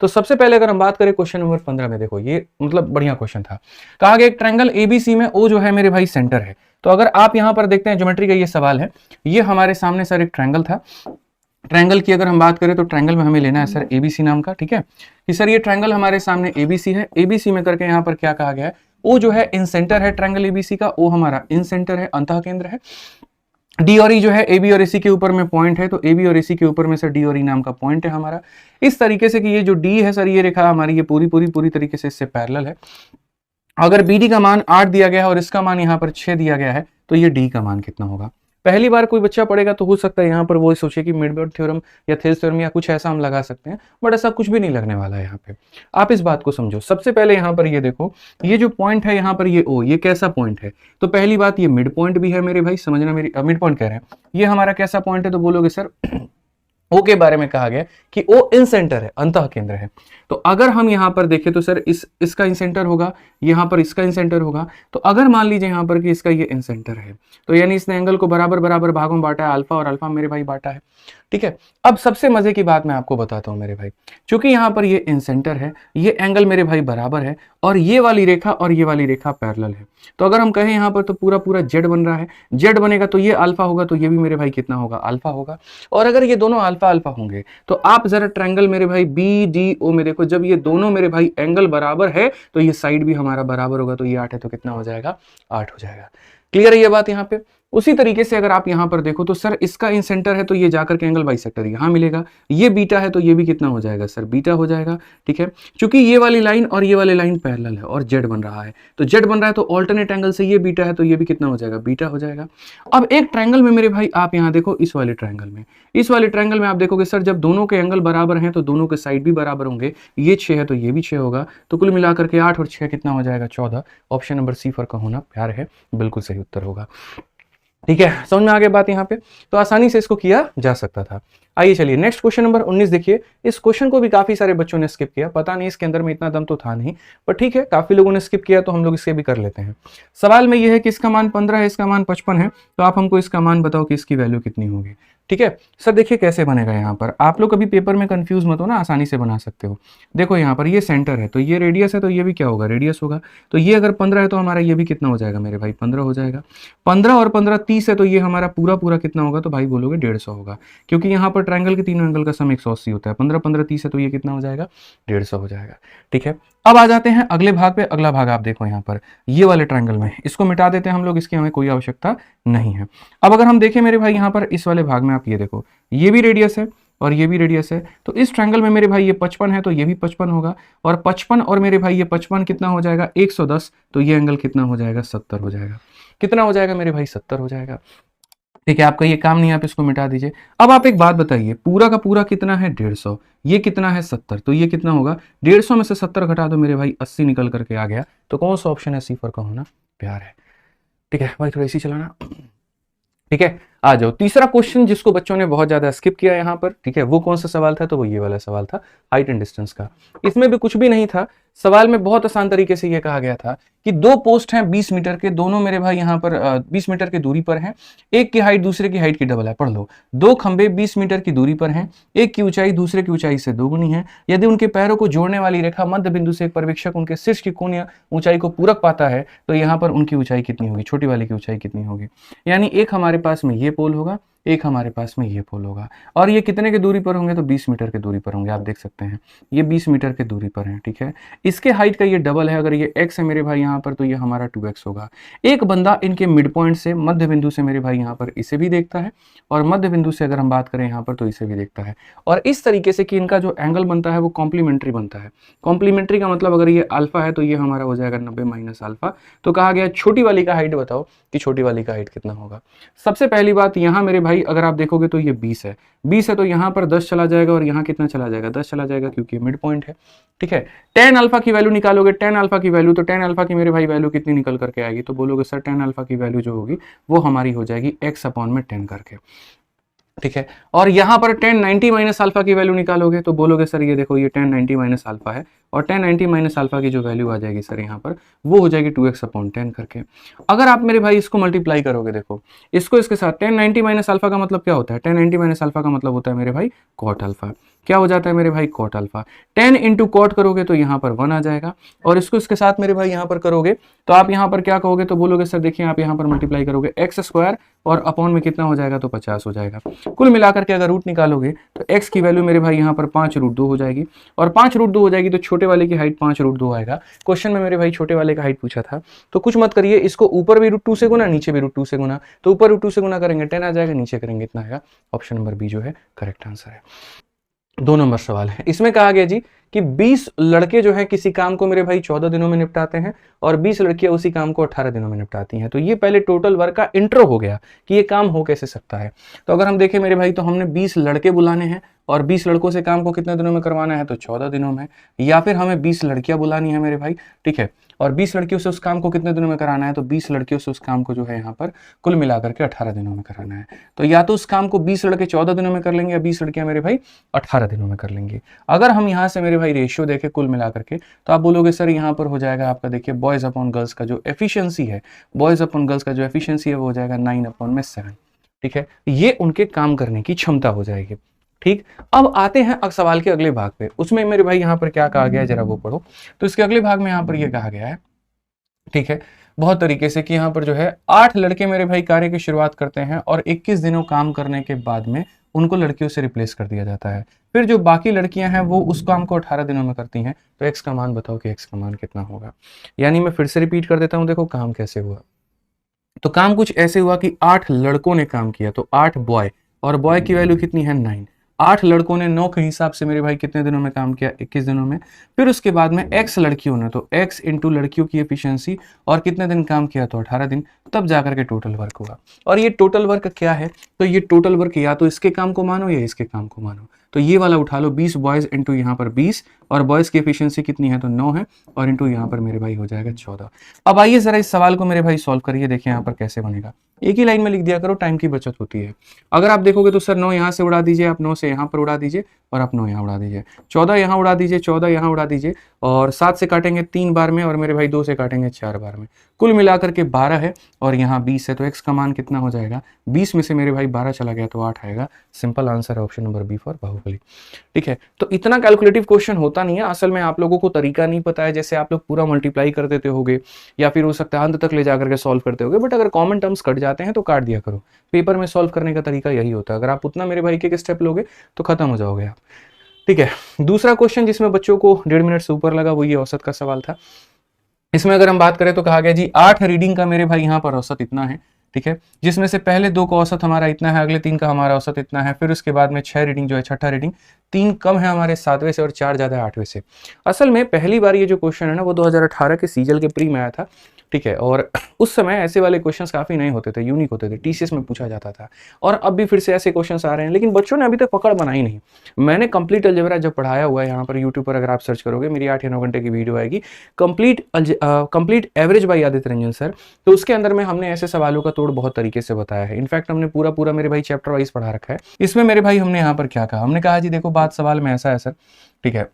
तो सबसे पहले अगर हम बात करें क्वेश्चन नंबर 15 में, देखो ये मतलब बढ़िया क्वेश्चन था। कहा गया एक ट्रायंगल एबीसी में ओ जो है मेरे भाई सेंटर है। तो अगर आप यहां पर देखते हैं ज्योमेट्री का ये सवाल है, ये हमारे सामने सर एक ट्रायंगल था। ट्रायंगल की अगर हम बात करें तो ट्रायंगल में हमें लेना है सर एबीसी नाम का, ठीक है, कि सर ये ट्रायंगल हमारे सामने एबीसी है। एबीसी में करके यहाँ पर क्या कहा गया है, ओ जो है इन सेंटर है ट्रायंगल एबीसी का, ओ हमारा इन सेंटर है, अंतः केंद्र है। डी और ई जो है ए बी और ए सी के ऊपर में पॉइंट है, तो ए बी और ए सी के ऊपर में सर डी और ई नाम का पॉइंट है हमारा। इस तरीके से कि ये जो डी है सर, ये रेखा हमारी ये पूरी तरीके से इससे पैरेलल है। अगर बी डी का मान 8 दिया गया है और इसका मान यहाँ पर 6 दिया गया है, तो ये डी का मान कितना होगा। पहली बार कोई बच्चा पढ़ेगा तो हो सकता है यहाँ पर वो सोचे कि मिडवर्ड थ्योरम या थेल्स थ्योरम या कुछ ऐसा हम लगा सकते हैं, बट ऐसा कुछ भी नहीं लगने वाला है यहाँ पे। आप इस बात को समझो। सबसे पहले यहाँ पर ये देखो, ये जो पॉइंट है यहाँ पर ये ओ, ये कैसा पॉइंट है। तो पहली बात ये मिड पॉइंट भी है मेरे भाई, समझना मेरी, मिड पॉइंट कह रहे हैं, ये हमारा कैसा पॉइंट है। तो बोलोगे सर ओ के बारे में कहा गया कि ओ इन सेंटर है, अंतः केंद्र है। तो अगर हम यहां पर देखें तो सर इसका इन सेंटर होगा, यहां पर इसका इन सेंटर होगा। तो अगर मान लीजिए यहां पर कि इसका ये इन सेंटर है, तो यानी इसने एंगल को बराबर बराबर भागों में बांटा है, अल्फा और अल्फा मेरे भाई बांटा है, ठीक है। अब सबसे मजे की बात मैं आपको बताता हूं मेरे भाई, क्योंकि यहां पर ये इन सेंटर है, ये एंगल मेरे भाई बराबर है, और ये वाली रेखा और ये वाली रेखा पैरेलल है। तो अगर हम कहें यहां पर तो पूरा पूरा जेड बन रहा है, जेड बनेगा तो ये अल्फा होगा, तो ये भी मेरे भाई कितना होगा, अल्फा होगा। और अगर ये दोनों अल्फा अल्फा होंगे, तो आप जरा ट्रायंगल मेरे भाई बी डी ओ में देखो, जब ये दोनों मेरे भाई एंगल बराबर है तो ये साइड भी हमारा बराबर होगा, तो ये 8 है तो कितना हो जाएगा, 8 हो जाएगा। क्लियर है ये बात यहाँ पे। उसी तरीके से अगर आप यहां पर देखो तो सर इसका इन सेंटर है, तो ये जाकर के एंगल बाइसेक्टर यहां मिलेगा। ये बीटा है तो ये भी कितना हो जाएगा सर, बीटा हो जाएगा, ठीक है। क्योंकि ये वाली लाइन और ये वाली लाइन पैरेलल है और जेड बन रहा है, तो जेड बन रहा है तो ऑल्टरनेट एंगल से ये बीटा है, तो ये भी कितना हो जाएगा, बीटा हो जाएगा। अब एक ट्रायंगल में मेरे भाई आप यहां देखो, इस वाले ट्रायंगल में आप देखोगे सर, जब दोनों के एंगल बराबर हैं तो दोनों के साइड भी बराबर होंगे। ये 6 है तो ये भी 6 होगा, तो कुल मिलाकर के 8 और 6 कितना हो जाएगा, 14। ऑप्शन नंबर सी फॉर का होना प्यार है, बिल्कुल सही उत्तर होगा। ठीक है, समझ में आ गया बात यहाँ पे। तो आसानी से इसको किया जा सकता था। आइए चलिए नेक्स्ट क्वेश्चन नंबर 19 देखिए। इस क्वेश्चन को भी काफी सारे बच्चों ने स्किप किया, पता नहीं इसके अंदर में इतना दम तो था नहीं, पर ठीक है, काफी लोगों ने स्किप किया तो हम लोग इसके भी कर लेते हैं। सवाल में यह है कि इसका मान 15 है, इसका मान 55 है, तो आप हमको इसका मान बताओ कि इसकी वैल्यू कितनी होगी। ठीक है सर, देखिए कैसे बनेगा। यहाँ पर आप लोग कभी पेपर में कंफ्यूज मत हो ना, आसानी से बना सकते हो। देखो यहाँ पर ये सेंटर है, तो ये रेडियस है, तो ये भी क्या होगा, रेडियस होगा। तो ये अगर 15 है तो हमारा ये भी कितना हो जाएगा मेरे भाई, 15 हो जाएगा। 15 और 15 30 है, तो ये हमारा पूरा पूरा कितना होगा, तो भाई बोलोगे 150 होगा, क्योंकि यहाँ पर ट्रायंगल के तीनों एंगल का सम 180 होता है। 15 15 30 है तो ये कितना हो जाएगा, 150 हो जाएगा। ठीक है, अब आ जाते हैं अगले भाग पे। अगला भाग आप देखो यहाँ पर, ये वाले ट्रायंगल में इसको मिटा देते हैं हम लोग, इसकी हमें कोई आवश्यकता नहीं है। अब अगर हम देखें मेरे भाई यहाँ पर इस वाले भाग में, आप ये देखो, ये भी रेडियस है और ये भी रेडियस है, तो इस ट्रायंगल में मेरे भाई ये 55 है तो ये भी 55 होगा, और 55 और मेरे भाई ये 55 कितना हो जाएगा, 110, तो ये एंगल कितना हो जाएगा, 70 हो जाएगा। कितना हो जाएगा मेरे भाई, 70 हो जाएगा। ठीक है, आपका ये काम नहीं, आप इसको मिटा दीजिए। अब आप एक बात बताइए, पूरा का पूरा कितना है, 150, ये कितना है 70, तो ये कितना होगा, 150 में से 70 घटा दो मेरे भाई, 80 निकल करके आ गया। तो कौन सा ऑप्शन है, सी फॉर का होना प्यार है। ठीक है भाई, थोड़ा इसी चलाना। ठीक है, आ जाओ तीसरा क्वेश्चन जिसको बच्चों ने बहुत ज्यादा स्किप किया यहाँ पर। ठीक है, वो कौन सा सवाल था, तो वो ये वाला सवाल था, हाइट एंड डिस्टेंस का। इसमें भी कुछ भी नहीं था, सवाल में बहुत आसान तरीके से ये कहा गया था कि दो पोस्ट हैं 20 मीटर के, दोनों मेरे भाई यहाँ पर 20 मीटर की दूरी पर हैं। एक की हाइट दूसरे की हाइट की डबल है, पढ़ लो। दो खंबे 20 मीटर की दूरी पर हैं, एक की ऊंचाई दूसरे की ऊंचाई से दोगुनी है। यदि उनके पैरों को जोड़ने वाली रेखा मध्य बिंदु से एक पर्यवेक्षक उनके शीर्ष की कोणीय ऊंचाई को पूरक पाता है, तो यहाँ पर उनकी ऊंचाई कितनी होगी, छोटी वाली की ऊंचाई कितनी होगी। यानी एक हमारे पास में ये पोल होगा, एक हमारे पास में ये पोल होगा, और ये कितने की दूरी पर होंगे, तो 20 मीटर की दूरी पर होंगे। आप देख सकते हैं ये 20 मीटर की दूरी पर है। ठीक है, इसके हाइट का ये डबल है, अगर ये x है मेरे भाई यहाँ पर, तो ये हमारा 2x होगा। एक बंदा इनके मिड पॉइंट से, मध्य बिंदु से मेरे भाई यहाँ पर इसे भी देखता है, और मध्य बिंदु से अगर हम बात करें यहाँ पर तो इसे भी देखता है, और इस तरीके से कि इनका जो एंगल बनता है वो कॉम्प्लीमेंट्री बनता है। कॉम्प्लीमेंट्री का मतलब अगर ये अल्फा है तो ये हमारा हो जाएगा 90 माइनस अल्फा। तो कहा गया छोटी वाली का हाइट बताओ कि छोटी वाली का हाइट कितना होगा। सबसे पहली बात, यहाँ मेरे भाई अगर आप देखोगे तो ये 20 है, 20 है तो यहाँ पर 10 चला जाएगा, और यहाँ कितना चला जाएगा, 10 चला जाएगा, क्योंकि मिड पॉइंट है। ठीक है, tan अल्फा की वैल्यू निकालोगे, tan अल्फा की वैल्यू, तो tan अल्फा की मेरे भाई वैल्यू कितनी निकल करके आएगी, तो बोलोगे सर tan अल्फा की वैल्यू जो होगी वो हमारी हो जाएगी x अपॉन में 10 करके। ठीक है। और यहाँ पर tan 90 माइनस अल्फा की वैल्यू निकालोगे तो बोलोगे सर ये देखो ये tan 90 माइनस अल्फा है, और tan 90 माइनस अल्फा की जो वैल्यू आ जाएगी सर यहाँ पर वो हो जाएगी 2x/10 करके। अगर आप मेरे भाई इसको मल्टीप्लाई करोगे, देखो इसको इसके साथ, tan 90 माइनस अल्फा का मतलब क्या होता है, tan 90 माइनस अल्फा का मतलब होता है मेरे भाई cot अल्फा। क्या हो जाता है मेरे भाई cot अल्फा। 10 इंटू कॉट करोगे तो यहाँ पर 1 आ जाएगा, और इसको इसके साथ मेरे भाई यहाँ पर करोगे तो आप यहाँ पर क्या कहोगे, तो बोलोगे सर देखिए आप यहाँ पर मल्टीप्लाई करोगे एक्स स्क्वायर और अपॉन में कितना हो जाएगा, तो 50 हो जाएगा। कुल मिलाकर के अगर रूट निकालोगे तो x की वैल्यू मेरे भाई यहाँ पर 5√2 हो जाएगी, और 5√2 हो जाएगी तो छोटे वाले की हाइट 5√2 आएगा। क्वेश्चन में मेरे भाई छोटे वाले का हाइट पूछा था, तो कुछ मत करिए, इसको ऊपर भी √2 से गुना, नीचे भी √2 से गुना, तो ऊपर √2 से गुना करेंगे 10 आ जाएगा, नीचे करेंगे इतना आएगा। ऑप्शन नंबर बी जो है करेक्ट आंसर है। 2 नंबर सवाल है, इसमें कहा गया जी कि 20 लड़के जो है किसी काम को मेरे भाई 14 दिनों में निपटाते हैं और 20 लड़कियां उसी काम को 18 दिनों में निपटाती हैं। तो ये पहले टोटल वर्क का इंट्रो हो गया कि ये काम हो कैसे सकता है। तो अगर हम देखें मेरे भाई तो हमने 20 लड़के बुलाने हैं और 20 लड़कों से काम को कितने दिनों में करवाना है, तो 14 दिनों में, या फिर हमें 20 लड़कियां बुलानी है मेरे भाई, ठीक है, और 20 लड़कियों से उस काम को कितने दिनों में कराना है, तो 20 लड़कियों से उस काम को जो है यहाँ पर कुल मिलाकर के 18 दिनों में कराना है। तो या तो उस काम को 20 लड़के 14 दिनों में कर लेंगे या 20 लड़कियां मेरे भाई 18 दिनों में कर लेंगे। अगर हम यहाँ से मेरे भाई रेशियो देखें कुल मिलाकर के, तो आप बोलोगे सर यहाँ पर हो जाएगा आपका, देखिए बॉयज अपॉन गर्ल्स का जो एफिशिएंसी है, बॉयज अपॉन गर्ल्स का जो एफिशिएंसी है वो हो जाएगा 9/7, ठीक है, ये उनके काम करने की क्षमता हो जाएगी। ठीक, अब आते हैं सवाल के अगले भाग पे, उसमें मेरे भाई यहाँ पर क्या कहा गया है जरा वो पढ़ो। तो इसके अगले भाग में यहाँ पर ये कहा गया है, ठीक है, बहुत तरीके से कि यहाँ पर जो है 8 लड़के मेरे भाई कार्य की शुरुआत करते हैं और 21 दिनों काम करने के बाद में उनको लड़कियों से रिप्लेस कर दिया जाता है। फिर जो बाकी लड़कियां हैं वो उस काम को 18 दिनों में करती हैं। तो x का मान बताओ कि x का मान कितना होगा। यानी मैं फिर से रिपीट कर देता हूं, देखो काम कैसे हुआ। तो काम कुछ ऐसे हुआ कि 8 लड़कों ने काम किया, तो 8 बॉय, और बॉय की वैल्यू कितनी है 9। 8 लड़कों ने 9 के हिसाब से मेरे भाई कितने दिनों में काम किया, 21 दिनों में। फिर उसके बाद में x लड़कियों ने, तो x इंटू लड़कियों की एफिशिएंसी, और कितने दिन काम किया, तो 18 दिन, तब जाकर के टोटल वर्क हुआ। और ये टोटल वर्क क्या है, तो ये टोटल वर्क या तो इसके काम को मानो या इसके काम को मानो। तो ये वाला उठा लो, 20 बॉयज इंटू यहाँ पर 20, और बॉयज की एफिशिएंसी कितनी है, तो 9 है, और इंटू यहाँ पर मेरे भाई हो जाएगा 14। अब आइए जरा इस सवाल को मेरे भाई सॉल्व करिए, देखिए यहाँ पर कैसे बनेगा। एक ही लाइन में लिख दिया करो, टाइम की बचत होती है। अगर आप देखोगे तो सर 9 यहाँ से उड़ा दीजिए, आप 9 से यहाँ पर उड़ा दीजिए, और आप 9 यहाँ उड़ा दीजिए, 14 यहाँ उड़ा दीजिए, 14 यहाँ उड़ा दीजिए, और 7 से काटेंगे 3 बार में, और मेरे भाई 2 से काटेंगे 4 बार में। कुल मिलाकर के 12 है, और यहाँ 20 है, तो x का मान कितना हो जाएगा, 20 में से मेरे भाई 12 चला गया तो 8 आएगा। सिंपल आंसर है option number B for Baahubali. ठीक है, तो इतना कैलकुलेटिव क्वेश्चन होता नहीं है, असल में आप लोगों को तरीका नहीं पता है। जैसे आप लोग पूरा मल्टीप्लाई कर देते होगे या फिर हो सकता है अंत तक ले जाकर के सॉल्व करते होगे, बट अगर कॉमन टर्म्स कट जाते हैं तो काट दिया करो। पेपर में सॉल्व करने का तरीका यही होता है, अगर आप उतना मेरे भाई के स्टेप लोगे तो खत्म हो जाओगे आप। ठीक है, दूसरा क्वेश्चन जिसमें बच्चों को 1.5 मिनट से ऊपर लगा वो ये औसत का सवाल था। इसमें अगर हम बात करें तो कहा गया जी 8 रीडिंग का मेरे भाई यहाँ पर औसत इतना है, ठीक है, जिसमें से पहले 2 का औसत हमारा इतना है, अगले 3 का हमारा औसत इतना है, फिर उसके बाद में 6 रीडिंग जो है, छठा रीडिंग 3 कम है हमारे 7वें से और 4 ज्यादा है 8वें से। असल में पहली बार ये जो क्वेश्चन है ना वो 2018 के सीजल के प्री में आया था, ठीक है, और उस समय ऐसे वाले क्वेश्चंस काफी नए होते थे, यूनिक होते थे, टीसीएस में पूछा जाता था, और अब भी फिर से ऐसे क्वेश्चंस आ रहे हैं, लेकिन बच्चों ने अभी तक पकड़ बनाई नहीं। मैंने कंप्लीट अलजेब्रा जब पढ़ाया हुआ है यहाँ पर यूट्यूब पर, अगर आप सर्च करोगे मेरी 8 या 9 घंटे की वीडियो आएगी, complete average by Aditya Ranjan sir, तो उसके अंदर में हमने ऐसे सवालों का तोड़ बहुत तरीके से बताया है। इनफैक्ट हमने पूरा मेरे भाई चैप्टर वाइज पढ़ा रखा है। इसमें मेरे भाई हमने यहाँ पर क्या कहा, हमने कहा जी देखो बात सवाल में ऐसा है सर, ठीक है,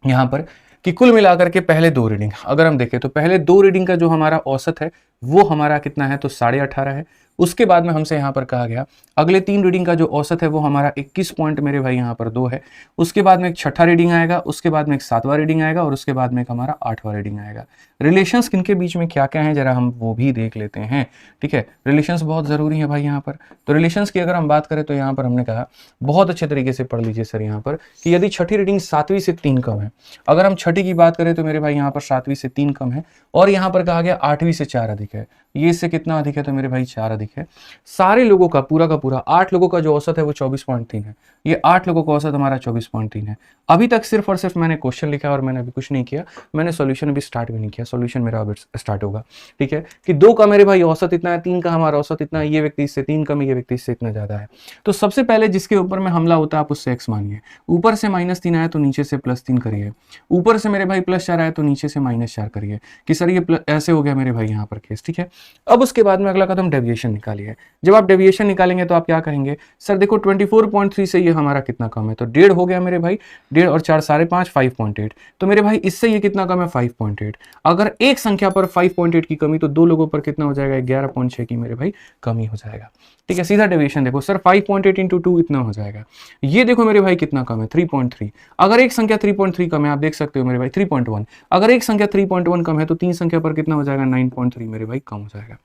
यहाँ पर कि कुल मिलाकर के पहले 2 रीडिंग अगर हम देखें तो पहले 2 रीडिंग का जो हमारा औसत है वो हमारा कितना है, तो 18.5 है। उसके बाद में हमसे यहाँ पर कहा गया अगले 3 रीडिंग का जो औसत है वो हमारा 21 पॉइंट मेरे भाई यहाँ पर 2 है। उसके बाद में एक छठा रीडिंग आएगा, उसके बाद में एक 7वां रीडिंग आएगा, और उसके बाद में एक हमारा 8वां रीडिंग आएगा। रिलेशंस किनके बीच में क्या क्या है जरा हम वो भी देख लेते हैं, ठीक है, रिलेशंस बहुत जरूरी है भाई यहाँ पर। तो रिलेशंस की अगर हम बात करें तो यहाँ पर हमने कहा बहुत अच्छे तरीके से पढ़ लीजिए सर यहाँ पर कि यदि छठी रीडिंग 7वीं से 3 कम है, अगर हम छठी की बात करें तो मेरे भाई यहाँ पर 7वीं से 3 कम है, और यहाँ पर कहा गया 8वीं से 4 अधिक है, ये इससे कितना अधिक है, तो मेरे भाई 4 अधिक है। सारे लोगों का पूरा 8 लोगों का जो औसत है वो 24.3 है, ये 8 लोगों का औसत हमारा 24.3 है। अभी तक सिर्फ और सिर्फ मैंने क्वेश्चन लिखा और मैंने अभी कुछ नहीं किया, मैंने सॉल्यूशन अभी स्टार्ट भी नहीं किया, सॉल्यूशन मेरा अभी स्टार्ट होगा, ठीक है, कि 2 का मेरे भाई औसत इतना है, 3 का हमारा औसत इतना है, ये व्यक्ति इससे 3 कम है, ये व्यक्ति इससे इतना ज्यादा है। तो सबसे पहले जिसके ऊपर में हमला होता है आप उससे x मानिए, ऊपर से -3 आया तो नीचे से +3 करिए, ऊपर से मेरे भाई +4 आया तो नीचे से -4 करिए, कि सर ये ऐसे हो गया मेरे भाई यहाँ पर केस। ठीक है। अब उसके बाद में अगला कदम डेविएशन निकालिए। जब आप डेविएशन निकालेंगे तो आप क्या करेंगे, सर देखो 24.3 से ये हमारा कितना कम है, तो 1.5 हो गया मेरे भाई, 1.5 और 4 5.5 5.8, तो मेरे भाई इससे ये कितना कम है 5.8। अगर एक संख्या पर 5.8 की कमी तो दो लोगों पर कितना हो जाएगा, 11.6 की मेरे भाई कमी हो जाएगा, ठीक है। सीधा डेविएशन देखो सर 5.8 इंटू 2 इतना हो जाएगा, ये देखो मेरे भाई कितना कम है 3.3। अगर एक संख्या 3.3 कम है, आप देख सकते हो मेरे भाई 3.1, अगर एक संख्या 3.1 कम है तो तीन संख्या पर कितना हो जाएगा 9.3 मेरे भाई कम हो जाएगा।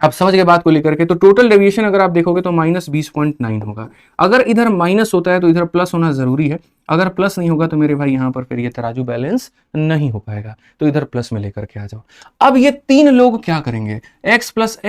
अब समझ गए बात को लेकर के, तो टोटल डेविएशन अगर आप देखोगे तो -20.9 होगा। अगर इधर माइनस होता है तो इधर प्लस होना जरूरी है, अगर प्लस नहीं होगा तो मेरे भाई यहां पर फिर ये तराजू बैलेंस नहीं हो पाएगा, तो इधर प्लस में लेकर के आ जाओ। अब ये तीन लोग क्या करेंगे, x प्लस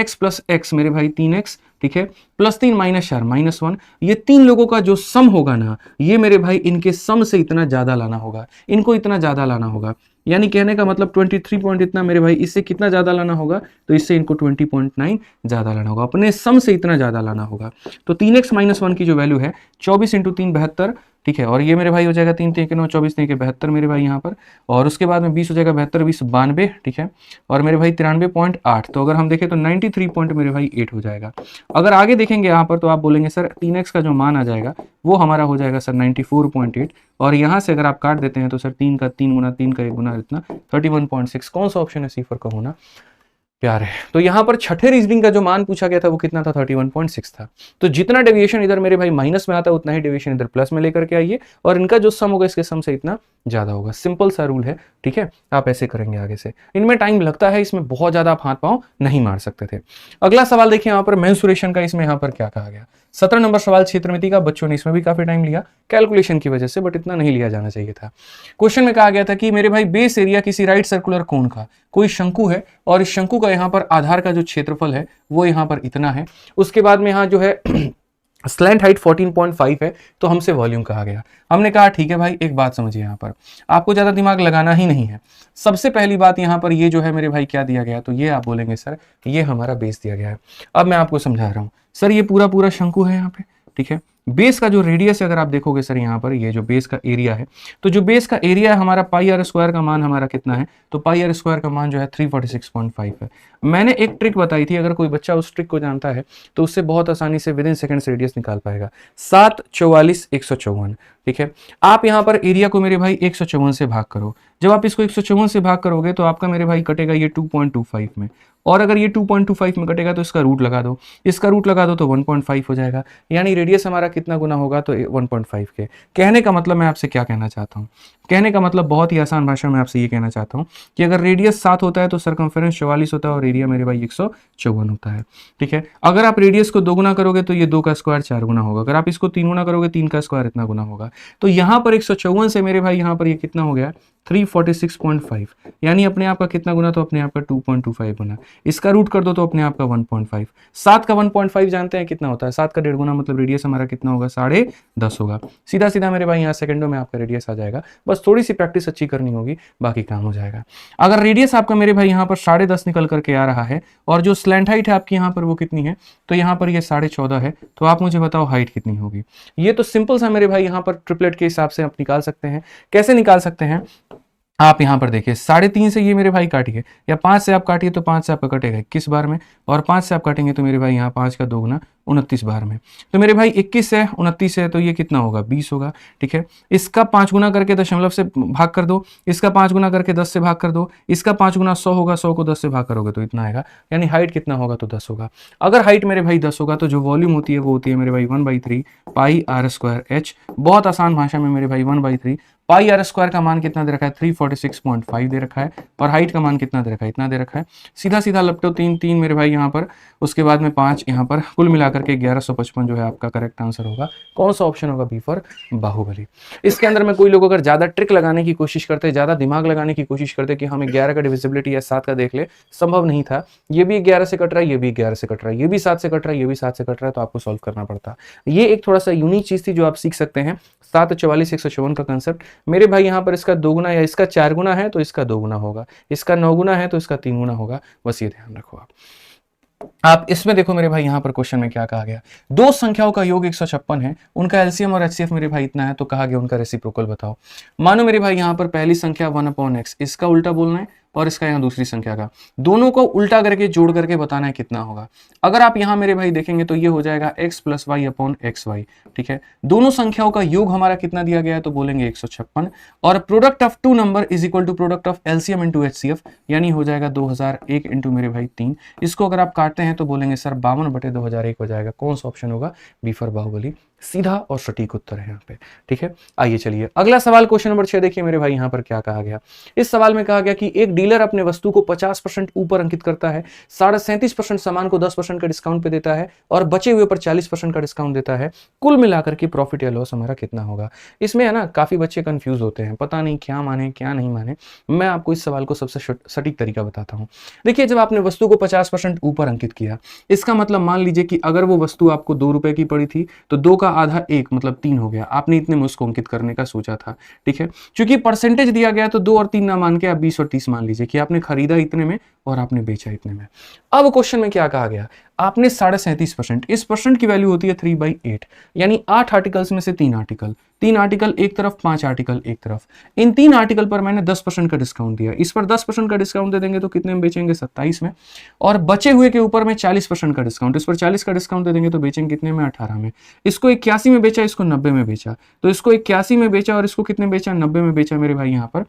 x मेरे भाई 3x, ठीक है, +3 - 4 -1, ये तीन लोगों का जो सम होगा ना, ये मेरे भाई इनके सम से इतना ज्यादा लाना होगा, इनको इतना ज्यादा लाना होगा, यानी कहने का मतलब 23 पॉइंट इतना मेरे भाई, इससे कितना ज्यादा लाना होगा, तो इससे इनको 20.9 ज्यादा लाना होगा, अपने सम से इतना ज्यादा लाना होगा। तो 3x - 1 की जो वैल्यू है 24 × 3 72, ठीक है, और ये मेरे भाई हो जाएगा 3 3 9 24 3 72 मेरे भाई यहाँ पर, और उसके बाद में 20 हो जाएगा 72 20 92, ठीक है, और मेरे भाई 93.8, तो अगर हम देखें तो 93 पॉइंट मेरे भाई 8 हो जाएगा। अगर आगे देखेंगे यहाँ पर तो आप बोलेंगे सर 3x का जो मान आ जाएगा वो हमारा हो जाएगा सर 94.8, और यहाँ से अगर आप काट देते हैं तो सर 3 का 3 गुना 3 का 1 गुना इतना 31.6, कौन सा ऑप्शन है सी फॉर का होना प्यार है। तो यहाँ पर छठे रीजनिंग का जो मान पूछा गया था वो कितना था, 31.6 था। तो जितना डेविएशन इधर मेरे भाई माइनस में आता है उतना ही डेविएशन इधर प्लस में लेकर के आइए, और इनका जो सम होगा इसके सम से इतना ज्यादा होगा। सिंपल सा रूल है, ठीक है, आप ऐसे करेंगे आगे से। इनमें टाइम लगता है, इसमें बहुत ज्यादा आप हाथ पांव नहीं मार सकते थे। अगला सवाल देखिए यहाँ पर मेंसुरेशन का, इसमें यहाँ पर क्या कहा गया, 17 नंबर सवाल क्षेत्रमिति का, बच्चों ने इसमें भी काफी टाइम लिया कैलकुलेशन की वजह से, बट इतना नहीं लिया जाना चाहिए था। क्वेश्चन में कहा गया था कि मेरे भाई बेस एरिया किसी राइट सर्कुलर कोन का, कोई शंकु है और इस शंकु का यहाँ पर आधार का जो क्षेत्रफल है वो यहाँ पर इतना है, उसके बाद में यहाँ जो है स्लैंट हाइट 14.5 है, तो हमसे वॉल्यूम कहा गया। हमने कहा ठीक है भाई, एक बात समझिए, यहाँ पर आपको ज्यादा दिमाग लगाना ही नहीं है। सबसे पहली बात यहाँ पर ये जो है मेरे भाई क्या दिया गया, तो ये आप बोलेंगे सर ये हमारा बेस दिया गया है। अब मैं आपको समझा रहा हूँ सर, ये पूरा पूरा शंकु है यहाँ पे, ठीक है, बेस का जो रेडियस है अगर आप देखोगे सर यहाँ पर ये जो बेस का एरिया है, तो जो बेस का एरिया है हमारा πr² का मान हमारा कितना है, तो πr² का मान जो है 346.5 है। मैंने एक ट्रिक बताई थी, अगर कोई बच्चा उस ट्रिक को जानता है तो उससे बहुत आसानी से विदिन सेकंड्स रेडियस निकाल पाएगा। 7 44 154, ठीक है। आप यहाँ पर एरिया को मेरे भाई 154 से भाग करो, जब आप इसको 154 से भाग करोगे तो आपका मेरे भाई कटेगा ये 2.25 में, और अगर ये 2.25 में कटेगा तो इसका रूट लगा दो, इसका रूट लगा दो तो 1.5 हो जाएगा, यानी रेडियस हमारा कितना गुना होगा, तो 1.5 के। कहने का मतलब मैं आपसे क्या कहना चाहता हूँ, कहने का मतलब बहुत ही आसान भाषा में आपसे ये कहना चाहता हूँ कि अगर रेडियस 7 होता है तो सरकमफेरेंस 44 होता है और एरिया मेरे भाई 154 होता है, ठीक है। अगर आप रेडियस को 2 गुना करोगे तो ये 2 का स्क्वायर 4 गुना होगा, अगर आप इसको 3 गुना करोगे 3 का स्क्वायर इतना गुना होगा। तो यहाँ पर 154 से मेरे भाई यहाँ पर ये कितना हो गया 346.5, यानी अपने आप का कितना गुना, तो अपने आप का 2.25 गुना, इसका रूट कर दो तो अपने आप का 1.5। 7 का 1.5 जानते हैं कितना होता है, 7 का 1.5 गुना, मतलब रेडियस हमारा कितना होगा 10.5 होगा। सीधा सीधा मेरे भाई यहाँ सेकंडों में आपका रेडियस आ जाएगा, बस थोड़ी सी प्रैक्टिस अच्छी करनी होगी, बाकी काम हो जाएगा। अगर रेडियस आपका मेरे भाई यहाँ पर 10.5 निकल करके आ रहा है और जो स्लैंट हाइट है आपकी यहाँ पर वो कितनी है, तो यहाँ पर ये 14.5 है, तो आप मुझे बताओ हाइट कितनी होगी। ये तो सिंपल सा मेरे भाई यहाँ पर ट्रिपलेट के हिसाब से आप निकाल सकते हैं। कैसे निकाल सकते हैं, आप यहाँ पर देखिए 3.5 से ये मेरे भाई काटिए, या 5 से आप काटिए तो 5 से आपका कटेगा 21 बार में, और 5 से आप काटेंगे तो मेरे भाई यहाँ 5 का 2 गुना 29 बार में, तो मेरे भाई 21 है 29 है तो ये कितना होगा 20 होगा, ठीक है। इसका 5 गुना करके दशमलव से भाग कर दो, इसका 5 गुना करके 10 से भाग कर दो, इसका 5 गुना 100 होगा, 100 को 10 से भाग करोगे तो इतना आएगा, यानी हाइट कितना होगा, तो 10 होगा। अगर हाइट मेरे भाई 10 होगा तो जो वॉल्यूम होती है वो होती है मेरे भाई 1/3 πr²h। बहुत आसान भाषा में मेरे भाई 1/3 πr² का मान कितना दे रखा है 346.5 दे रखा है, और हाइट का मान कितना दे रखा है, इतना दे रखा है। सीधा सीधा लपटो 3 मेरे भाई यहाँ पर, उसके बाद में 5 यहाँ पर, कुल मिलाकर के 1155 जो है आपका करेक्ट आंसर होगा। कौन सा ऑप्शन होगा, बी फॉर बाहुबली। इसके अंदर में कोई लोग अगर ज्यादा ट्रिक लगाने की कोशिश करते, ज्यादा दिमाग लगाने की कोशिश करते कि हम 11 का डिविजिबिलिटी या 7 का देख ले, संभव नहीं था। ये भी 11 से कट रहा है, ये भी 11 से कट रहा है, ये भी 7 से कट रहा है, ये भी 7 से कट रहा है, तो आपको सॉल्व करना पड़ता। ये एक थोड़ा सा यूनिक चीज थी जो आप सीख सकते हैं, 7 44 154 का कंसेप्ट। मेरे भाई यहाँ पर इसका 2 गुना या इसका 4 गुना है तो इसका 2 गुना होगा, इसका 9 गुना है तो इसका 3 गुना होगा, बस ये ध्यान रखो आप इसमें देखो मेरे भाई यहाँ पर क्वेश्चन में क्या कहा गया, दो संख्याओं का योग 156 है, उनका एलसीएम और एचसीएफ मेरे भाई इतना है, तो कहा गया उनका रेसिप्रोकल बताओ। मानो मेरे भाई यहाँ पर पहली संख्या 1/x, इसका उल्टा बोलना है, और इसका यहाँ दूसरी संख्या का, दोनों को उल्टा करके जोड़ करके बताना है कितना होगा। अगर आप यहाँ मेरे भाई देखेंगे तो ये हो जाएगा x plus Y upon X Y, ठीक है। दोनों संख्याओं का योग हमारा कितना दिया गया है तो बोलेंगे 156, और product of two number is equal to product of LCM into HCF, यानी हो जाएगा 2001 इंटू मेरे भाई 3। इसको अगर आप काटते हैं तो बोलेंगे सर 52/2001 हो जाएगा। कौन सा ऑप्शन होगा? बी फॉर बाहुबली, सीधा और सटीक उत्तर है यहाँ पे, ठीक है। आइए चलिए अगला सवाल, क्वेश्चन नंबर 6 देखिए मेरे भाई यहाँ पर क्या कहा गया। इस सवाल में कहा गया कि एक डीलर अपने वस्तु को 50% ऊपर अंकित करता है, 37.5% सामान को 10% का डिस्काउंट पे देता है और बचे हुए पर 40% का डिस्काउंट देता है। कुल मिलाकर के प्रॉफिट या लॉस हमारा कितना होगा? इसमें है ना काफी बच्चे कंफ्यूज होते हैं, पता नहीं क्या माने क्या नहीं माने। मैं आपको इस सवाल को सबसे सटीक तरीका बताता हूँ। देखिए, जब आपने वस्तु को 50% ऊपर अंकित किया, इसका मतलब मान लीजिए कि अगर वो वस्तु आपको 2 रुपए की पड़ी थी तो 2 का आधा 1 मतलब 3 हो गया। आपने इतने में उसको अंकित करने का सोचा था, ठीक है। क्योंकि परसेंटेज दिया गया तो 2 और 3 ना मान के आप 20 और 30 मान लीजिए कि आपने खरीदा इतने में और आपने बेचा इतने में। अब क्वेश्चन में क्या कहा गया, आपने 37.5%, इस परसेंट की वैल्यू होती है 3/8, यानी 8 आर्टिकल्स में से 3 आर्टिकल, 3 आर्टिकल एक तरफ, 5 आर्टिकल एक तरफ। इन 3 आर्टिकल पर मैंने 10% का डिस्काउंट दिया, इस पर 10% का डिस्काउंट दे देंगे तो कितने में बेचेंगे? 27 में। और बचे हुए के ऊपर में 40% का डिस्काउंट, इस पर 40 का डिस्काउंट दे देंगे तो बेचेंगे कितने में? 18 में। इसको 81 में बेचा, इसको 90 में बेचा, तो इसको 81 में बेचा और इसको कितने बेचा? 90 में बेचा मेरे भाई यहाँ पर।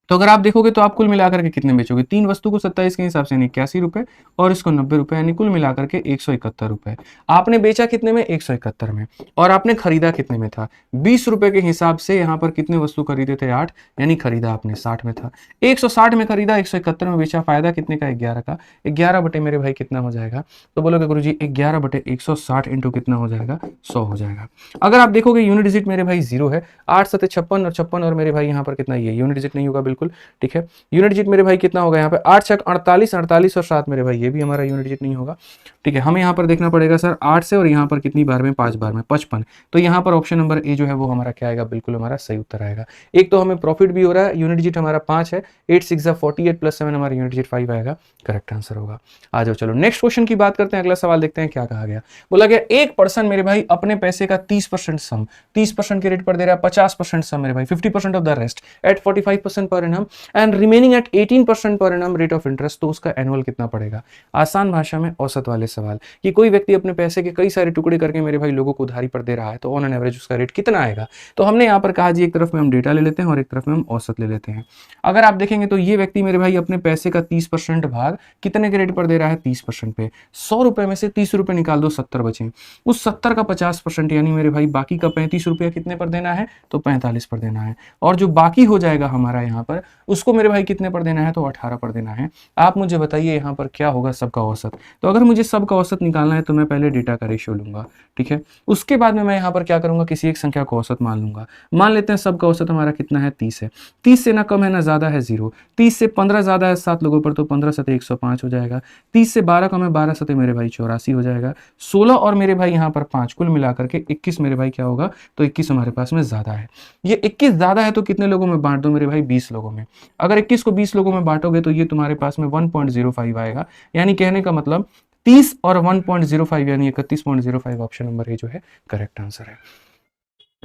तो अगर आप देखोगे तो आप कुल मिलाकर के कितने बेचोगे? 3 वस्तु को 27 के हिसाब से 81 रुपए और इसको 90 रुपए, यानी कुल मिलाकर के 171 रुपए। आपने बेचा कितने में? 171 में। और आपने खरीदा कितने में था? 20 रुपए के हिसाब से यहाँ पर कितने वस्तु खरीदे थे? 8, यानी खरीदा आपने 60 में था। 160 में खरीदा, 171 में बेचा, फायदा कितने का? 11 का। 11 बटे मेरे भाई कितना हो जाएगा? तो बोलोगे गुरुजी 11 बटे 160 इंटू कितना हो जाएगा? 100 हो जाएगा। अगर आप देखोगे यूनिट डिजिट मेरे भाई 0 है, 8 7 56 और 56 और मेरे भाई यहाँ पर कितना? ये यूनिट डिजिट नहीं होगा बिल्कुल, ठीक है। यूनिट डिजिट मेरे भाई कितना होगा यहाँ पे? 8 6 48, 48 और 7 मेरे भाई ये भी हमारा यूनिट डिजिट नहीं होगा, ठीक है। हमें यहाँ पर देखना पड़ेगा सर 8 से, और यहाँ पर कितनी बार में? 5 बार में, 55। तो यहाँ पर ऑप्शन नंबर ए जो है वो हमारा क्या आएगा? बिल्कुल हमारा सही उत्तर आएगा। एक तो हमें प्रॉफिट भी हो रहा है, यूनिट डिजिट हमारा 5 है, 8 6 48 प्लस 7 हमारा यूनिट डिजिट 5 आएगा, करेक्ट आंसर होगा। आ जाओ चलो नेक्स्ट क्वेश्चन की बात करते हैं। अगला सवाल देखते हैं क्या कहा गया। बोला गया एक पर्सन मेरे भाई अपने पैसे का 30% सम 30% के रेट पर दे रहा है, 50% सम मेरे भाई 50% of the rest at 45% per annum and remaining eight 18% per annum rate of interest, तो उसका एनुअल कितना पड़ेगा? आसान भाषा में औसत वाले सवाल कि कोई व्यक्ति अपने पैसे के कई सारे टुकड़े करके मेरे भाई लोगों को उधारी पर दे रहा है, तो ऑन एन एवरेज उसका रेट कितना आएगा? तो हमने यहाँ पर कहा जी एक तरफ में हम डेटा ले लेते हैं और एक तरफ में हम औसत ले लेते हैं। अगर आप देखेंगे तो ये व्यक्ति मेरे भाई अपने पैसे का 30% भाग कितने के रेट पर दे रहा है? 30% पे। 100 रुपए में से 30 रुपए निकाल दो, 70 बचे। उस 70 का 50% यानी मेरे भाई बाकी का 35 रुपया कितने पर देना है? तो 45 पर देना है। और जो बाकी हो जाएगा हमारा यहाँ पर, उसको मेरे भाई कितने पर देना है? तो 18 पर देना है। आप मुझे बताइए यहाँ पर क्या होगा सबका औसत। तो अगर मुझे सबका औसत निकालना है तो मैं पहले डेटा का रेशियो लूंगा, ठीक है। उसके बाद में मैं यहाँ पर क्या करूंगा? किसी एक संख्या को औसत मान लूंगा। मान लेते हैं सबका औसत हमारा कितना है? 30 है। 30 से ना कम है ना ज्यादा है, 0। 30 से 15 ज्यादा है 7 लोगों पर, तो 15 सते 105 हो जाएगा। 30 से 12 कम है, 12 सते मेरे भाई 84 हो जाएगा। 16 और मेरे भाई यहाँ पर 5, कुल मिलाकर के 21 मेरे भाई क्या होगा? तो 21 हमारे पास में ज्यादा है। ये 21 ज्यादा है तो कितने लोगों में बांट दो मेरे भाई? 20 लोगों में। अगर 21 को 20 लोगों में बांटोगे तो ये तुम्हारे पास में 1.05 आएगा, यानी कहने का मतलब 30 और 1.05 यानी 31.05 ऑप्शन नंबर ए जो है करेक्ट आंसर है।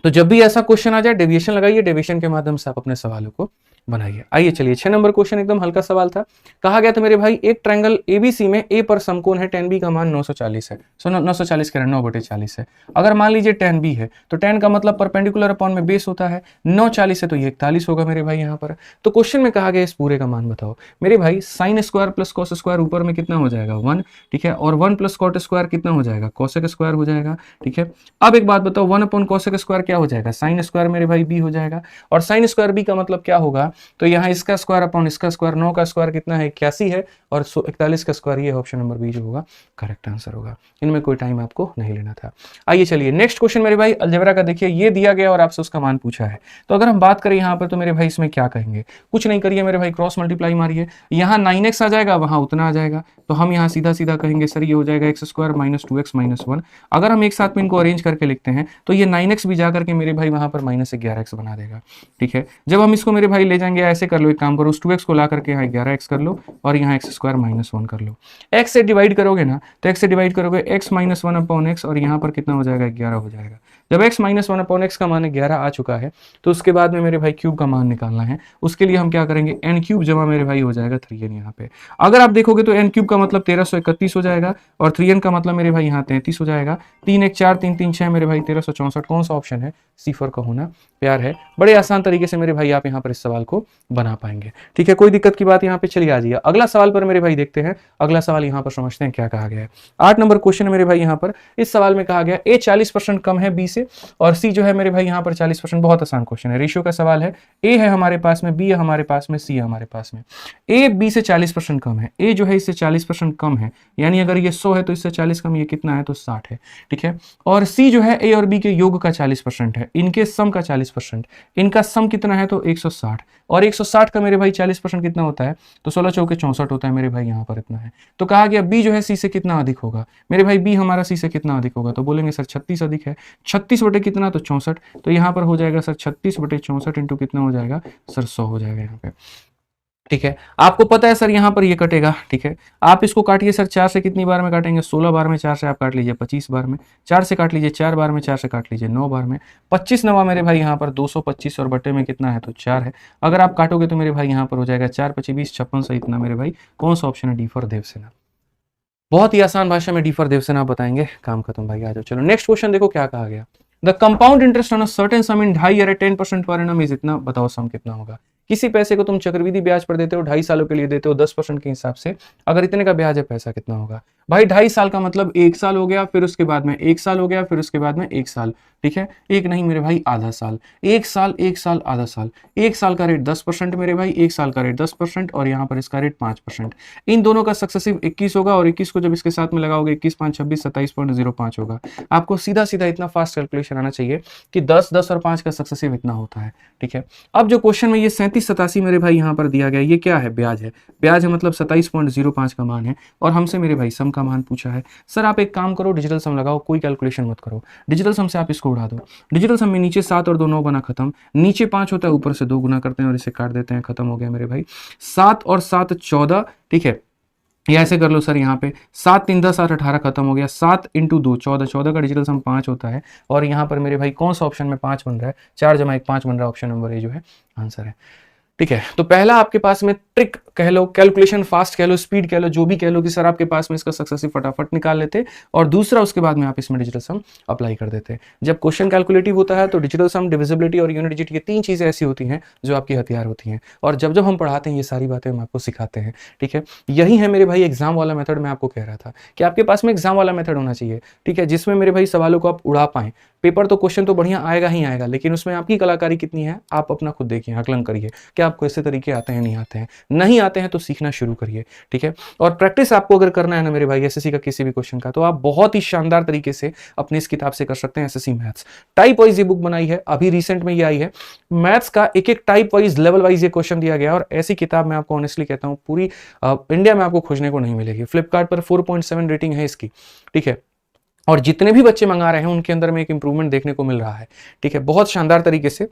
तो जब भी ऐसा क्वेश्चन आ जाए डेविएशन लगाइए, डेविएशन के माध्यम से आप अपने सवालों को बनाइए। आइए चलिए 6 नंबर क्वेश्चन एकदम हल्का सवाल था। कहा गया था मेरे भाई एक ट्रायंगल एबीसी में ए पर समकोण है, tan बी का मान 940 है। सो 940 कह रहे हैं 9/40 है। अगर मान लीजिए tan बी है तो tan का मतलब परपेंडिकुलर अपॉन में बेस होता है, 940 है तो ये 41 होगा मेरे भाई यहाँ पर। तो क्वेश्चन में कहा गया इस पूरे का मान बताओ मेरे भाई। Sine square plus cos square ऊपर में कितना हो जाएगा? 1, ठीक है। और 1 प्लस कॉट स्क्वायर कितना हो जाएगा? कोसेक स्क्वायर हो जाएगा, ठीक है। अब एक बात बताओ 1 अपॉन कोसेक स्क्वायर क्या हो जाएगा? साइन स्क्वायर मेरे भाई बी हो जाएगा। और साइन स्क्वायर बी का मतलब क्या होगा? तो यहाँ इसका स्क्वायर अपॉन इसका स्क्वायर, 9 का स्क्वायर कितना है? 81 है, और 41 का स्क्वायर, ये ऑप्शन नंबर बी जो होगा करेक्ट आंसर होगा। इनमें कोई टाइम आपको नहीं लेना था। आइए चलिए नेक्स्ट क्वेश्चन मेरे भाई अलजेब्रा का देखिए, ये दिया गया और आपसे उसका मान पूछा है। तो अगर हम बात करें यहाँ पर तो मेरे भाई इसमें क्या कहेंगे? कुछ नहीं करिए मेरे भाई, क्रॉस मल्टीप्लाई मारिए। यहाँ 9x आ जाएगा, वहां उतना आ जाएगा, तो हम यहाँ सीधा सीधा कहेंगे सर ये हो जाएगा x square minus 2x minus 1। अगर हम एक साथ में इनको अरेंज करके लिखते हैं तो ये 9x भी जाकर के मेरे भाई वहां पर -11x बना देगा, ठीक है। जब हम इसको मेरे भाई ले जाएंगे जाएंगे, ऐसे कर लो, एक काम करो, उस 2x को ला करके यहाँ 11x कर लो और यहाँ एक्स स्क्वायर माइनस 1 कर लो। x से डिवाइड करोगे ना, तो x से डिवाइड करोगे x माइनस 1 अपॉन एक्स और यहाँ पर कितना हो जाएगा 11 हो जाएगा। जब x माइनस 1 अपॉन एक्स का मान 11 आ चुका है तो उसके बाद में मेरे भाई क्यूब का मान निकालना है। उसके लिए हम क्या करेंगे, n क्यूब जमा मेरे भाई हो जाएगा 3n यहाँ पे। अगर आप देखोगे तो n क्यूब का मतलब 1331 हो जाएगा और 3n का मतलब मेरे भाई यहाँ 33 हो जाएगा। 3 1 4 3 3 6 मेरे भाई 1364। कौन सा ऑप्शन है, C4 का होना प्यार है। बड़े आसान तरीके से मेरे भाई आप यहाँ पर इस सवाल को बना पाएंगे। ठीक है, कोई दिक्कत की बात यहाँ पे, चलिए आ जाइए अगला सवाल पर मेरे भाई देखते हैं। अगला सवाल यहाँ पर समझते हैं क्या कहा गया है। 8 नंबर क्वेश्चन है मेरे भाई। यहाँ पर इस सवाल में कहा गया A 40% कम है B से और C जो है मेरे भाई यहाँ पर 40%। बहुत आसान क्वेश्चन है, रेशियो का सवाल है। A है हमारे पास में, B है हमारे पास में, C है हमारे पास में। A B से 40% कम है, A जो है इससे 40% कम है, यानी अगर ये 100 है तो इससे 40 कम ये कितना है तो 60 है। ठीक है, और C जो है A और B के योग का 40% है, इनके सम का 40%, इनका सम कितना है तो 160 और 160 का मेरे भाई 40% कितना होता है तो 16 चौके 64 होता है मेरे भाई, यहाँ पर इतना है। तो कहा गया B जो है C से कितना अधिक होगा। मेरे भाई B हमारा C से कितना अधिक होगा, तो बोलेंगे सर 36 अधिक है। 36 बटे कितना तो 64, तो यहाँ पर हो जाएगा सर 36 बटे 64 इंटू कितना हो जाएगा सर 100 हो जाएगा यहाँ पे। ठीक है, आपको पता है सर यहाँ पर ये कटेगा। ठीक है, आप इसको काटिए सर 4 से कितनी बार में काटेंगे, 16 बार में। 4 से आप काट लीजिए 25 बार में, 4 से काट लीजिए 4 बार में, 4 से काट लीजिए 9 बार में। 25 नवा मेरे भाई यहाँ पर 225 और बटे में कितना है तो 4 है। अगर आप काटोगे तो मेरे भाई यहाँ पर हो जाएगा 4 25 20 56 से इतना मेरे भाई। कौन सा ऑप्शन है, डी फॉर देवसेना। बहुत ही आसान भाषा में डी फॉर देवसेना बताएंगे, काम खत्म भाई। आ जाओ, चलो नेक्स्ट क्वेश्चन देखो क्या कहा गया। The compound interest on a certain some in 2.5 year 10% per annum is इतना। बताओ सम कितना होगा। किसी पैसे को तुम चक्रवृद्धि ब्याज पर देते हो, 2.5 सालों के लिए देते हो 10% के हिसाब से। अगर इतने का ब्याज है, पैसा कितना होगा भाई। 2.5 साल का मतलब 1 साल हो गया, फिर उसके बाद में 1 साल हो गया, फिर उसके बाद में 1 साल। ठीक है, एक नहीं मेरे भाई आधा साल। 1 साल 1 साल आधा साल। 1 साल का रेट 10% मेरे भाई, 1 साल का रेट 10% और यहाँ पर इसका रेट 5%। इन दोनों का सक्सेसिव 21 होगा और 21 को जब इसके साथ में लगाओगे 21 5 26 27.05 होगा। आपको सीधा सीधा इतना फास्ट कैलकुलेशन आना चाहिए कि 10 10 और 5 का सक्सेसिव इतना होता है। ठीक है, अब जो क्वेश्चन में ये 3787 मेरे भाई यहाँ पर दिया गया, ये क्या है, ब्याज है। ब्याज है मतलब 27.05 का मान है और हमसे मेरे भाई सम का मान पूछा है। सर आप एक काम करो, डिजिटल सम लगाओ, कोई कैलकुलेशन मत करो। डिजिटल सम से आप इसको उड़ा दो। डिजिटल सम में नीचे 7 और 2 9 बना खत्म, नीचे 5 होता है, ऊपर से 2 गुना करते हैं और इसे काट देते हैं, खत्म हो गया मेरे भाई। 7 और 7 14। ठीक है, या ऐसे कर लो सर, यहाँ पे 7 3 10 8 18 खत्म हो गया। 7 इंटू 2 14, 14 का डिजिटल सम 5 होता है और यहाँ पर मेरे भाई कौन सा ऑप्शन में 5 बन रहा है, 4 जमा 1 5 बन रहा है। ऑप्शन नंबर ए जो है आंसर है। ठीक है, तो पहला आपके पास में ट्रिक कह लो, कैलकुलेशन फास्ट कह लो, स्पीड कह लो, जो भी कह लो कि सर आपके पास में इसका सक्सेसिव फटाफट निकाल लेते, और दूसरा उसके बाद में आप इसमें डिजिटल सम अप्लाई कर देते। जब क्वेश्चन कैलकुलेटिव होता है तो डिजिटल सम, डिविजिबिलिटी और यूनिट डिजिट, ये 3 चीजें ऐसी होती हैं जो आपकी हथियार होती हैं, और जब जब हम पढ़ाते हैं ये सारी बातें हम आपको सिखाते हैं। ठीक है, यही है मेरे भाई एग्जाम वाला मेथड। मैं आपको कह रहा था कि आपके पास में एग्जाम वाला मेथड होना चाहिए। ठीक है, जिसमें मेरे भाई सवालों को आप उड़ा पाएं। पेपर तो क्वेश्चन तो बढ़िया आएगा ही आएगा, लेकिन उसमें आपकी कलाकारी कितनी है आप अपना खुद देखिए, आकलन करिए कि आपको ऐसे तरीके आते हैं नहीं आते हैं। नहीं आते हैं तो सीखना शुरू करिए। ठीक है, और प्रैक्टिस आपको अगर करना है ना मेरे भाई एसएससी का किसी भी क्वेश्चन का, तो आप बहुत ही शानदार तरीके से अपनी इस किताब से कर सकते हैं। एसएससी मैथ्स टाइप वाइज ये बुक बनाई है, अभी रिसेंट में ये आई है। मैथ्स का एक एक टाइप वाइज, लेवल वाइज ये क्वेश्चन दिया गया, और ऐसी किताब मैं आपको ऑनेस्टली कहता हूँ पूरी इंडिया में आपको खोजने को नहीं मिलेगी। फ्लिपकार्ट पर 4.7 रेटिंग है इसकी। ठीक है, और जितने भी बच्चे मंगा रहे हैं उनके अंदर में एक इंप्रूवमेंट देखने को मिल रहा है। ठीक है, बहुत शानदार तरीके से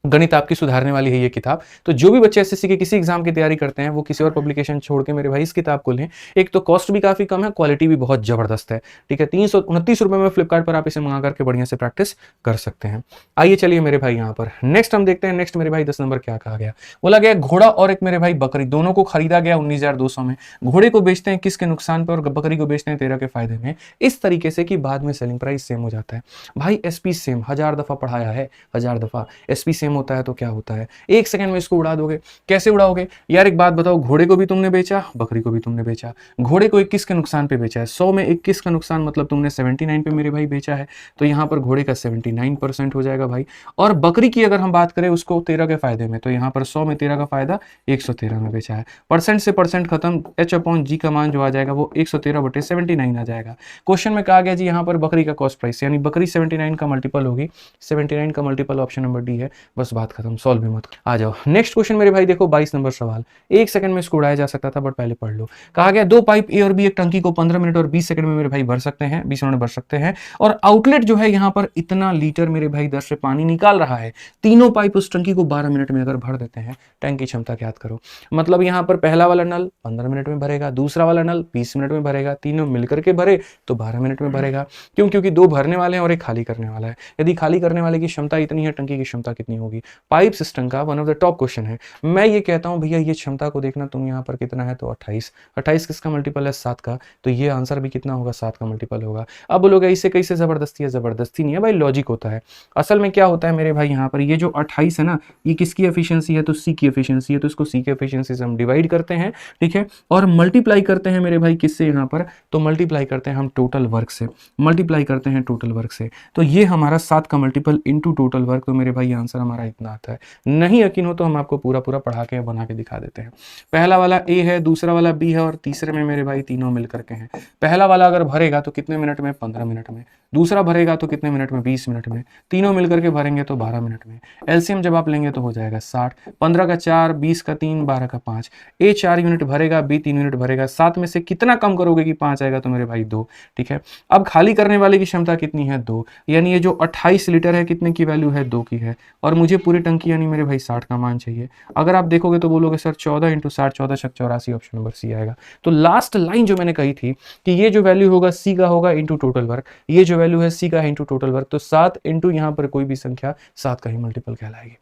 गणित आपकी सुधारने वाली है ये किताब। तो जो भी बच्चे एसएससी के किसी एग्जाम की तैयारी करते हैं वो किसी और पब्लिकेशन छोड़ के मेरे भाई इस किताब को लें। एक तो कॉस्ट भी काफी कम है, क्वालिटी भी बहुत जबरदस्त है। ठीक है, 329 रुपए में फ्लिपकार्ट पर आप इसे मंगा करके बढ़िया से प्रैक्टिस कर सकते हैं। आइए चलिए मेरे भाई यहाँ पर नेक्स्ट हम देखते हैं। नेक्स्ट मेरे भाई 10 नंबर क्या कहा गया, बोला गया घोड़ा और एक मेरे भाई बकरी दोनों को खरीदा गया 19,200 में। घोड़े को बेचते हैं किसके नुकसान पर और बकरी को बेचते हैं 13 के फायदे में, इस तरीके से कि बाद में सेलिंग प्राइस सेम हो जाता है। भाई एसपी सेम 1000 दफा पढ़ाया है, 1000 दफा एसपी सेम होता है तो क्या होता है, एक सेकंड में इसको उड़ा दोगे। कैसे उड़ाओगे यार, एक बात बताओ, घोड़े को भी तुमने बेचा, बकरी को भी तुमने बेचा। घोड़े को 21 के नुकसान पे बेचा है, 100 में 21 का नुकसान मतलब तुमने 79 पे मेरे भाई बेचा है, तो यहाँ पर घोड़े का 79% हो जाएगा भाई। और बकरी की अगर हम बात करें उसको 13 के फायदे में, तो यहाँ पर 100 में 13 का फायदा 113 में बेचा है। परसेंट से परसेंट खत्म, H/G का मान जो आ जाएगा वो 113/79 आ जाएगा। क्वेश्चन में कहा गया जी यहाँ पर बकरी का कॉस्ट प्राइस, यानी बकरी 79 का मल्टीपल होगी। 79 का मल्टीपल ऑप्शन नंबर डी है। बस बात खत्म, सॉल्व भी मत आ जाओ। नेक्स्ट क्वेश्चन मेरे भाई देखो 22 नंबर सवाल, 1 सेकंड में इसको उड़ाया जा सकता था बट पहले पढ़ लो। कहा गया 2 पाइप ए और बी एक टंकी को 15 मिनट और 20 सेकंड में मेरे भाई भर सकते हैं, 20 मिनट भर सकते हैं, और आउटलेट जो है यहाँ पर इतना लीटर मेरे भाई 10 से पानी निकाल रहा है। तीनों पाइप उस टंकी को 12 मिनट में अगर भर देते हैं, टैंक की क्षमता ज्ञात करो। मतलब यहाँ पर पहला वाला नल 15 मिनट में भरेगा, दूसरा वाला नल 20 मिनट में भरेगा, तीनों मिलकर के भरे तो 12 मिनट में भरेगा। क्यों? क्योंकि 2 भरने वाले हैं और 1 खाली करने वाला है। यदि खाली करने वाले की क्षमता इतनी है, टंकी की क्षमता कितनी होगी? पाइप सिस्टम का one of the top question है। मैं ये कहता हूं भैया ये क्षमता को देखना, तुम यहाँ पर कितना है तो 28, 28 किसका मल्टीपल है? 7 का, तो ये आंसर भी कितना होगा? 7 का मल्टीपल होगा। अब बोलोगे इसे कैसे जबरदस्ती है? जबरदस्ती नहीं है भाई, लॉजिक होता है। असल में क्या होता है मेरे भाई, यहाँ पर ये जो 28 है ना, ये किसकी एफिशिएंसी है? तो सी की एफिशिएंसी है, तो इसको सी की एफिशिएंसी से हम डिवाइड करते हैं, ठीक है, और मल्टीप्लाई करते हैं मेरे भाई किससे यहाँ पर? तो मल्टीप्लाई करते हैं हम टोटल वर्क से, मल्टीप्लाई करते हैं टोटल वर्क से, तो ये हमारा 7 का मल्टीपल इनटू टोटल वर्क, तो मेरे भाई आंसर हमारा इतना आता है। नहीं यकीन हो तो हम आपको पूरा पूरा पढ़ा के बना के दिखा देते हैं। पहला वाला ए है, दूसरा वाला बी है, और तीसरे में मेरे भाई तीनों मिलकर के हैं। पहला वाला अगर भरेगा तो कितने मिनट में? 15 मिनट में। दूसरा भरेगा तो कितने मिनट में? 20 मिनट में। तीनों मिलकर के भरेंगे तो 12 मिनट में। एलसीएम जब आप लेंगे तो हो जाएगा 60, 15 का 4, 20 का 3, 12 का 5। ए 4 यूनिट भरेगा, बी 3 यूनिट भरेगा। 7 में से कितना कम करोगे कि 5 आएगा? तो मेरे भाई 2, ठीक है। अब खाली करने वाले की क्षमता कितनी है? 2, यानी ये जो 28 लीटर है कितने की वैल्यू है? 2 की है, और मुझे पूरी टंकी यानी मेरे भाई 60 का मान चाहिए। अगर आप देखोगे तो बोलोगे सर 14 इंटू 60, 14 छक 84, ऑप्शन नंबर सी आएगा। तो लास्ट लाइन जो मैंने कही थी कि ये जो वैल्यू होगा सी का होगा इंटू टोटल वर्क, ये जो वैल्यू है सी का है इंटू टोटल वर्क, तो 7 इंटू यहाँ पर कोई भी संख्या 7 का ही मल्टीपल कहलाएगी।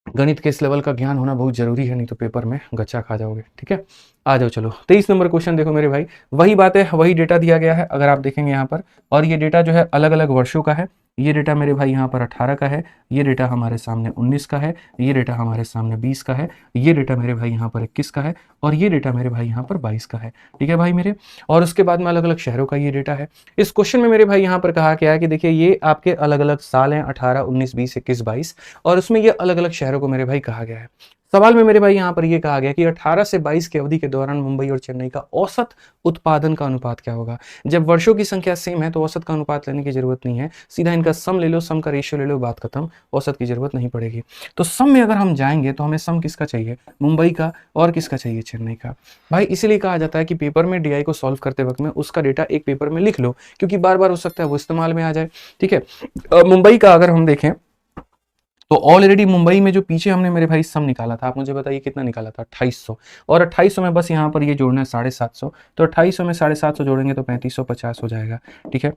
गणित के इस लेवल का ज्ञान होना बहुत जरूरी है, नहीं तो पेपर में गच्चा खा जाओगे, ठीक है। आ जाओ चलो 23 नंबर क्वेश्चन देखो मेरे भाई, वही बात है, वही डेटा दिया गया है अगर आप देखेंगे यहाँ पर, और ये डेटा जो है अलग अलग वर्षों का है। ये डेटा मेरे भाई यहाँ पर 18 का है, ये डेटा हमारे सामने 19 का है, ये डेटा हमारे सामने 20 का है, ये डेटा मेरे भाई यहाँ पर 21 का है, और ये डेटा मेरे भाई यहाँ पर 22 का है, ठीक है भाई मेरे। और उसके बाद में अलग अलग शहरों का ये डेटा है। इस क्वेश्चन में मेरे भाई यहाँ पर कहा गया है कि देखिए ये आपके अलग अलग साल हैं, 18, 19, 20, 21, 22, और उसमें ये अलग अलग शहरों को मेरे भाई कहा गया है। सवाल में मेरे भाई यहाँ पर ये कहा गया कि 18 से 22 की अवधि के दौरान मुंबई और चेन्नई का औसत उत्पादन का अनुपात क्या होगा। जब वर्षों की संख्या सेम है तो औसत का अनुपात लेने की जरूरत नहीं है, सीधा इनका सम ले लो, सम का रेशियो ले लो, बात खत्म, औसत की जरूरत नहीं पड़ेगी। तो सम में अगर हम जाएंगे तो हमें सम किसका चाहिए? मुंबई का, और किसका चाहिए? चेन्नई का। भाई इसीलिए कहा जाता है कि पेपर में डीआई को सॉल्व करते वक्त में उसका डेटा एक पेपर में लिख लो, क्योंकि बार बार हो सकता है वो इस्तेमाल में आ जाए, ठीक है। मुंबई का अगर हम देखें तो ऑलरेडी मुंबई में जो पीछे हमने मेरे भाई सम निकाला था, आप मुझे बताइए कितना निकाला था? 2800, और 2800 में बस यहाँ पर ये जोड़ना है 750, तो 2800 में 750 जोड़ेंगे तो 3550 हो जाएगा, ठीक है।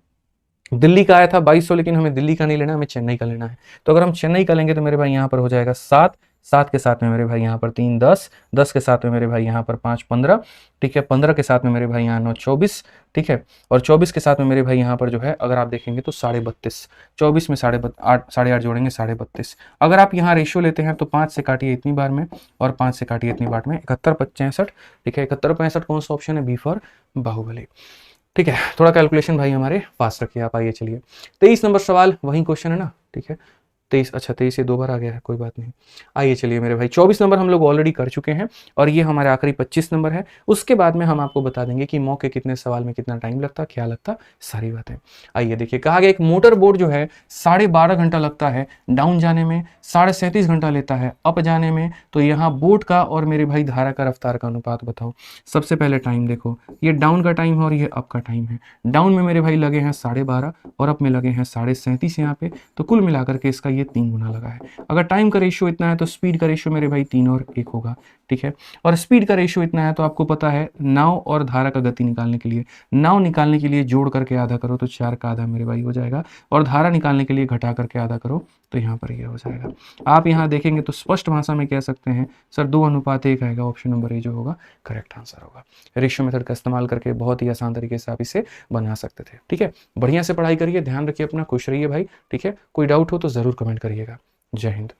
दिल्ली का आया था 2200, लेकिन हमें दिल्ली का नहीं लेना, हमें चेन्नई का लेना है। तो अगर हम चेन्नई का लेंगे तो मेरे भाई यहाँ पर हो जाएगा 7, 7 के साथ में मेरे भाई यहाँ पर 3 10, 10 के साथ में मेरे भाई यहाँ पर 5 15, ठीक है, 15 के साथ में मेरे भाई यहाँ 9 24, ठीक है, और 24 के साथ में मेरे भाई यहाँ पर जो है अगर आप देखेंगे तो 32.5, 24 में 8.5 जोड़ेंगे 32.5। अगर आप यहाँ रेशियो लेते हैं तो 5 से काटिए इतनी बार में, और 5 से काटिए इतनी बार में, 71 65, ठीक है, 71 65 कौन सा ऑप्शन है? बी फॉर बाहुबली, ठीक है। थोड़ा कैलकुलेशन भाई हमारे पास रखिए आप। आइए चलिए 23 नंबर सवाल, वही क्वेश्चन है ना, ठीक है। 23, अच्छा 23 ये 2 बार आ गया है, कोई बात नहीं। आइए चलिए मेरे भाई 24 नंबर हम लोग ऑलरेडी कर चुके हैं, और ये हमारे आखिरी 25 नंबर है। उसके बाद में हम आपको बता देंगे कि मौके कितने सवाल में कितना टाइम लगता, क्या लगता, सारी बातें। आइए देखिए, कहा गया एक मोटर बोट जो है 12.5 घंटा लगता है डाउन जाने में, 37.5 घंटा लेता है अप जाने में, तो यहाँ बोट का और मेरे भाई धारा का रफ्तार का अनुपात बताओ। सबसे पहले टाइम देखो, ये डाउन का टाइम है और ये अप का टाइम है। डाउन में मेरे भाई लगे हैं 12.5 और अप में लगे हैं 37.5 यहाँ पे, तो कुल मिलाकर के इसका 3 गुना लगा है। अगर टाइम का रेशियो इतना है तो स्पीड का रेशियो मेरे भाई 3 और 1 होगा, ठीक है। और स्पीड का रेशियो इतना है तो आपको पता है नाव और धारा का गति निकालने के लिए, नाव निकालने के लिए जोड़ करके आधा करो तो 4 का आधा मेरे भाई हो जाएगा, और धारा निकालने के लिए घटा करके आधा करो तो यहाँ पर ये हो जाएगा। आप यहाँ देखेंगे तो स्पष्ट भाषा में कह सकते हैं सर 2:1 आएगा, ऑप्शन नंबर ए जो होगा करेक्ट आंसर होगा। रेशियो मेथड का इस्तेमाल करके बहुत ही आसान तरीके से आप इसे बना सकते थे, ठीक है। बढ़िया से पढ़ाई करिए, ध्यान रखिए अपना, खुश रहिए भाई, ठीक है। कोई डाउट हो तो जरूर कमेंट करिएगा। जय हिंद।